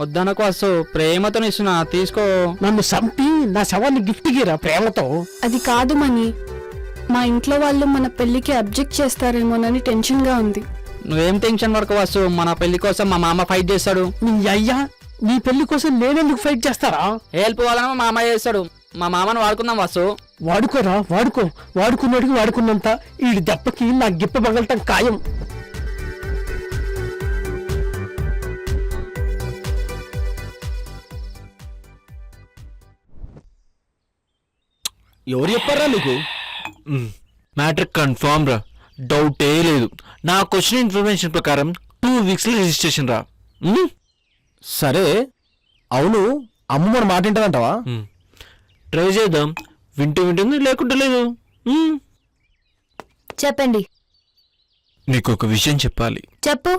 వద్దనకు వస్తు ప్రేమతో ఇస్తున్నా తీసుకో. నన్ను చంపి నా శవాన్ని గిఫ్ట్ గిరా ప్రేమతో. అది కాదు మని, మా ఇంట్లో వాళ్ళు మన పెళ్లికి అబ్జెక్ట్ చేస్తారేమోనని టెన్షన్ గా ఉంది. నువ్వేం టెన్షన్ పడకు వస్తు, మన పెళ్లి కోసం మా మామ ఫైట్ చేస్తాడు. నీ అయ్యా నీ పెళ్లి కోసం నేనెందుకు ఫైట్ చేస్తారా? హెల్ప్ కావాలని మా మామ చేస్తాడు. మా మామను వాడుకుందాం వస్తు. వాడుకోరా వాడుకో, వాడుకున్నాడికి వాడుకున్నంత. ఈ దెబ్బకి నా గిప్ప పగలటం ఖాయం. ఎవరు చెప్పారా నీకు? మ్యాటర్ కన్ఫర్మ్ రా, డౌటే లేదు. నాకు వచ్చిన ఇన్ఫర్మేషన్ ప్రకారం 2 weeks లో రిజిస్ట్రేషన్ రా. సరే అవును, అమ్మ మన మాట వింటదంటావా? ట్రై చేద్దాం, వింటుంది లేకుంటే లేదు. చెప్పండి. నీకు ఒక విషయం చెప్పాలి. చెప్పు.